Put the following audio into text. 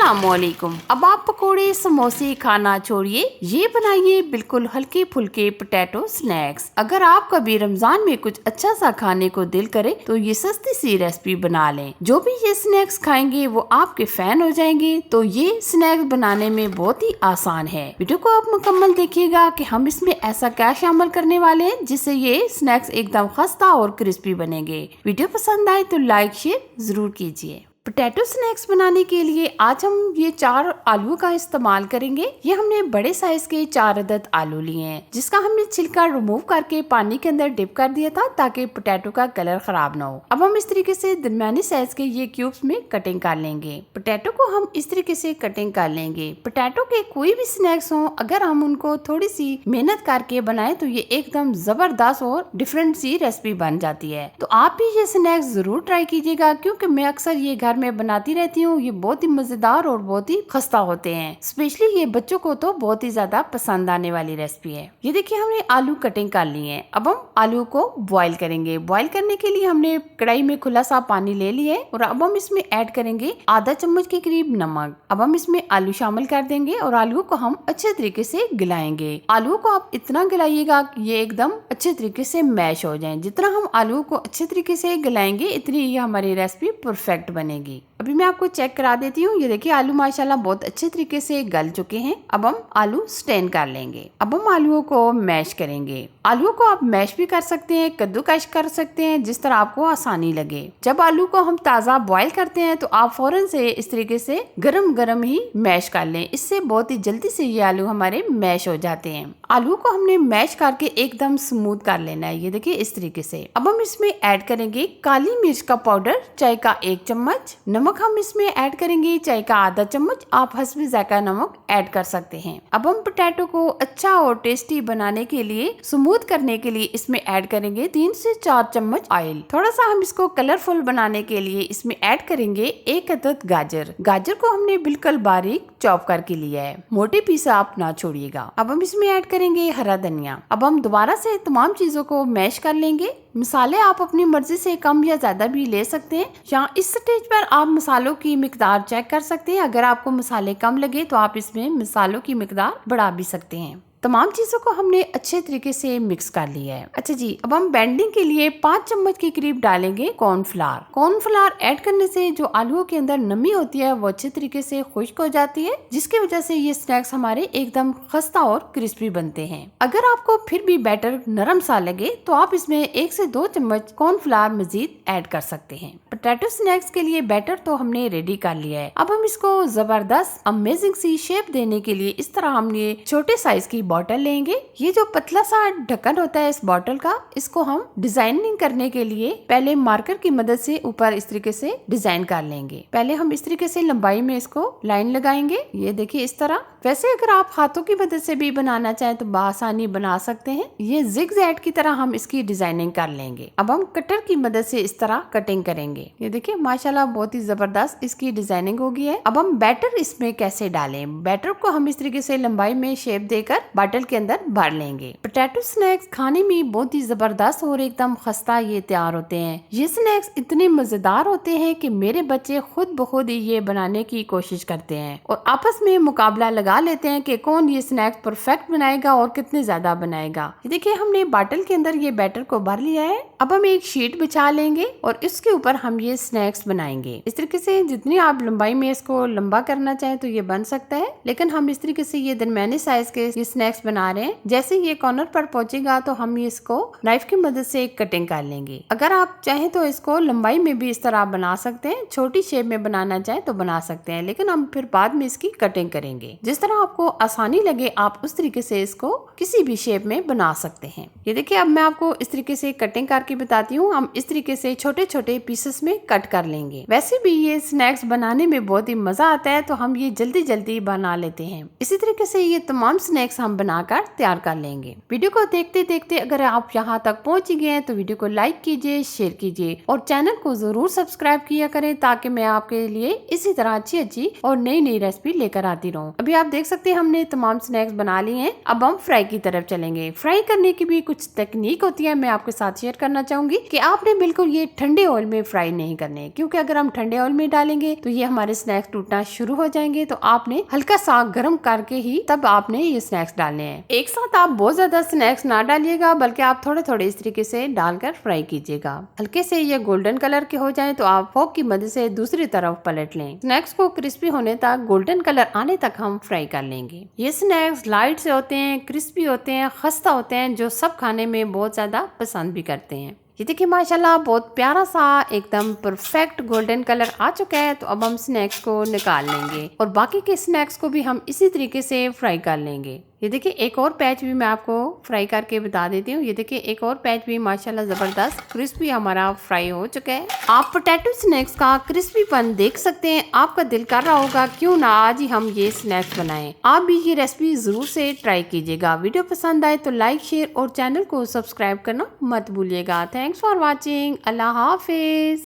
अस्सलामुअलैकुम। अब आप पकोड़े समोसे खाना छोड़िए, ये बनाइए बिल्कुल हल्के फुल्के पोटैटो स्नैक्स। अगर आप कभी रमजान में कुछ अच्छा सा खाने को दिल करे तो ये सस्ती सी रेसिपी बना लें। जो भी ये स्नैक्स खाएंगे वो आपके फैन हो जाएंगे। तो ये स्नैक्स बनाने में बहुत ही आसान है। वीडियो को आप मुकम्मल देखिएगा कि हम इसमें ऐसा क्या शामिल करने वाले हैं जिससे ये स्नैक्स एकदम खस्ता और क्रिस्पी बनेंगे। वीडियो पसंद आए तो लाइक शेयर जरूर कीजिए। पोटैटो स्नैक्स बनाने के लिए आज हम ये 4 आलू का इस्तेमाल करेंगे। ये हमने बड़े साइज के 4 अदद आलू लिए हैं, जिसका हमने छिलका रिमूव करके पानी के अंदर डिप कर दिया था ताकि पोटैटो का कलर खराब ना हो। अब हम इस तरीके से दरमियानी साइज के ये क्यूब्स में कटिंग कर लेंगे। पोटैटो को हम इस तरीके से कटिंग कर लेंगे। पोटैटो के कोई भी स्नैक्स हो, अगर हम उनको थोड़ी सी मेहनत करके बनाए तो ये एकदम जबरदस्त और डिफरेंट सी रेसिपी बन जाती है। तो आप भी ये स्नैक्स जरूर ट्राई कीजिएगा, क्योंकि मैं अक्सर ये घर में बनाती रहती हूँ। ये बहुत ही मजेदार और बहुत ही खस्ता होते हैं। स्पेशली ये बच्चों को तो बहुत ही ज्यादा पसंद आने वाली रेसिपी है। ये देखिए हमने आलू कटिंग कर लिए हैं। अब हम आलू को बॉईल करेंगे। बॉईल करने के लिए हमने कढ़ाई में खुला सा पानी ले लिया है और अब हम इसमें ऐड करेंगे आधा चम्मच के करीब नमक। अब हम इसमें आलू शामिल कर देंगे और आलू को हम अच्छे तरीके से गिलाएंगे। आलू को आप इतना गिलाइएगा कि ये एकदम अच्छे तरीके से मैश हो जाए। जितना हम आलू को अच्छे तरीके से गिलाएंगे इतनी ये हमारी रेसिपी परफेक्ट बनेगी। अभी मैं आपको चेक करा देती हूँ। ये देखिए आलू माशाल्लाह बहुत अच्छे तरीके से गल चुके हैं। अब हम आलू स्टेन कर लेंगे। अब हम आलूओं को मैश करेंगे। आलूओं को आप मैश भी कर सकते हैं, कद्दूकश कर सकते हैं, जिस तरह आपको आसानी लगे। जब आलू को हम ताज़ा बॉईल करते हैं तो आप फौरन से इस तरीके से गरम गरम ही मैश कर लें। इससे बहुत ही जल्दी से ये आलू हमारे मैश हो जाते हैं। आलू को हमने मैश करके एकदम स्मूथ कर लेना है। ये देखिए इस तरीके से। अब हम इसमें ऐड करेंगे काली मिर्च का पाउडर चाय का 1 चम्मच। नमक हम इसमें ऐड करेंगे चाय का आधा चम्मच। आप हस्बे जायका नमक ऐड कर सकते हैं। अब हम पोटैटो को अच्छा और टेस्टी बनाने के लिए, स्मूथ करने के लिए इसमें ऐड करेंगे 3 से 4 चम्मच ऑयल। थोड़ा सा हम इसको कलरफुल बनाने के लिए इसमें ऐड करेंगे 1 अदद गाजर। गाजर को हमने बिल्कुल बारीक चॉप करके लिया है, मोटे पीस आप ना छोड़िएगा। अब हम इसमें ऐड करेंगे हरा धनिया। अब हम दोबारा से तमाम चीजों को मैश कर लेंगे। मसाले आप अपनी मर्जी से कम या ज्यादा भी ले सकते हैं। यहाँ इस स्टेज पर आप मसालों की मिकदार चेक कर सकते हैं। अगर आपको मसाले कम लगे तो आप इसमें मसालों की मिकदार बढ़ा भी सकते हैं। तमाम चीजों को हमने अच्छे तरीके से मिक्स कर लिया है। अच्छा जी, अब हम बैंडिंग के लिए 5 चम्मच के करीब डालेंगे कॉर्नफ्लावर। कॉर्नफ्लावर ऐड करने से जो आलूओं के अंदर नमी होती है वो अच्छे तरीके से खुश्क हो जाती है, जिसकी वजह से ये स्नैक्स हमारे एकदम खस्ता और क्रिस्पी बनते हैं। अगर आपको फिर भी बैटर नरम सा लगे तो आप इसमें 1 से 2 चम्मच कॉर्नफ्लावर मजीद ऐड कर सकते हैं। पोटैटो स्नैक्स के लिए बैटर तो हमने रेडी कर लिया है। अब हम इसको जबरदस्त अमेजिंग सी शेप देने के लिए इस तरह हमने छोटे साइज की बॉटल लेंगे। ये जो पतला सा ढक्कन होता है इस बॉटल का, इसको हम डिजाइनिंग करने के लिए पहले मार्कर की मदद से ऊपर इस तरीके से डिजाइन कर लेंगे। पहले हम इस तरीके से लंबाई में इसको लाइन लगाएंगे। ये देखिए इस तरह। वैसे अगर आप हाथों की मदद से भी बनाना चाहें तो बआसानी बना सकते हैं। ये जिगजैग की तरह हम इसकी डिजाइनिंग कर लेंगे। अब हम कटर की मदद से इस तरह कटिंग करेंगे। ये देखिए माशाल्लाह बहुत ही जबरदस्त इसकी डिजाइनिंग हो गई है। अब हम बैटर इसमें कैसे डालें। बैटर को हम इस तरीके से लंबाई में शेप देकर बॉटल के अंदर भर लेंगे। पोटैटो स्नैक्स खाने में बहुत ही जबरदस्त और एकदम खस्ता ये तैयार होते हैं। ये स्नैक्स इतने मजेदार होते हैं कि मेरे बच्चे खुद ब खुद ही ये बनाने की कोशिश करते हैं और आपस में मुकाबला लगा लेते हैं कि कौन ये स्नैक्स परफेक्ट बनाएगा और कितने ज्यादा बनाएगा। ये देखिए हमने बॉटल के अंदर ये बैटर को भर लिया है। अब हम एक शीट बिछा लेंगे और इसके ऊपर हम ये स्नैक्स बनाएंगे। इस तरीके से जितनी आप लंबाई में इसको लंबा करना चाहें तो ये बन सकता है, लेकिन हम इस तरीके से ये दरमियानी साइज के ये स्नैक्स बना रहे हैं। जैसे ये कॉर्नर पर पहुंचेगा तो हम इसको नाइफ की मदद से कटिंग कर लेंगे। अगर आप चाहें तो इसको लंबाई में भी इस तरह बना सकते हैं। छोटी शेप में बनाना चाहें तो बना सकते हैं, लेकिन हम फिर बाद में इसकी कटिंग करेंगे। जिस तरह आपको आसानी लगे आप उस तरीके से इसको किसी भी शेप में बना सकते हैं। ये देखिए अब मैं आपको इस तरीके से कटिंग करके बताती हूँ। हम इस तरीके से छोटे छोटे पीसेस में कट कर लेंगे। वैसे भी ये स्नैक्स बनाने में बहुत ही मजा आता है, तो हम ये जल्दी जल्दी बना लेते हैं। इसी तरीके से ये तमाम स्नैक्स हम हम बनाकर तैयार कर लेंगे। वीडियो को देखते देखते अगर आप यहाँ तक पहुँच गए हैं तो वीडियो को लाइक कीजिए, शेयर कीजिए और चैनल को जरूर सब्सक्राइब किया करें ताकि मैं आपके लिए इसी तरह अच्छी अच्छी और नई नई रेसिपी लेकर आती रहूं। अभी आप देख सकते हैं हमने तमाम स्नैक्स बना लिए हैं। अब हम फ्राई की तरफ चलेंगे। फ्राई करने की भी कुछ टेक्निक होती है, मैं आपके साथ शेयर करना चाहूंगी कि आपने बिल्कुल ये ठंडे ऑयल में फ्राई नहीं करने, क्योंकि अगर हम ठंडे ऑयल में डालेंगे तो ये हमारे स्नैक्स टूटना शुरू हो जाएंगे। तो आपने हल्का सा गर्म करके ही तब आपने ये स्नैक्स डालने हैं। एक साथ आप बहुत ज्यादा स्नैक्स ना डालिएगा, बल्कि आप थोड़े थोड़े इस तरीके से डालकर फ्राई कीजिएगा। हल्के से ये गोल्डन कलर के हो जाए तो आप फोक की मदद से दूसरी तरफ पलट लें। स्नैक्स को क्रिस्पी होने तक, गोल्डन कलर आने तक हम फ्राई कर लेंगे। ये स्नैक्स लाइट से होते हैं, क्रिस्पी होते हैं, खस्ता होते हैं, जो सब खाने में बहुत ज्यादा पसंद भी करते हैं। ये देखिए माशाल्लाह बहुत प्यारा सा एकदम परफेक्ट गोल्डन कलर आ चुका है। तो अब हम स्नैक्स को निकाल लेंगे और बाकी के स्नैक्स को भी हम इसी तरीके से फ्राई कर लेंगे। ये देखिए एक और पैच भी मैं आपको फ्राई करके बता देती हूँ। ये देखिए एक और पैच भी माशाल्लाह जबरदस्त क्रिस्पी हमारा फ्राई हो चुका है। आप पोटैटो स्नैक्स का क्रिस्पीपन देख सकते हैं। आपका दिल कर रहा होगा क्यों ना आज ही हम ये स्नैक्स बनाएं। आप भी ये रेसिपी जरूर से ट्राई कीजिएगा। वीडियो पसंद आए तो लाइक, शेयर और चैनल को सब्सक्राइब करना मत भूलिएगा। Thanks for watching. Allah Hafiz.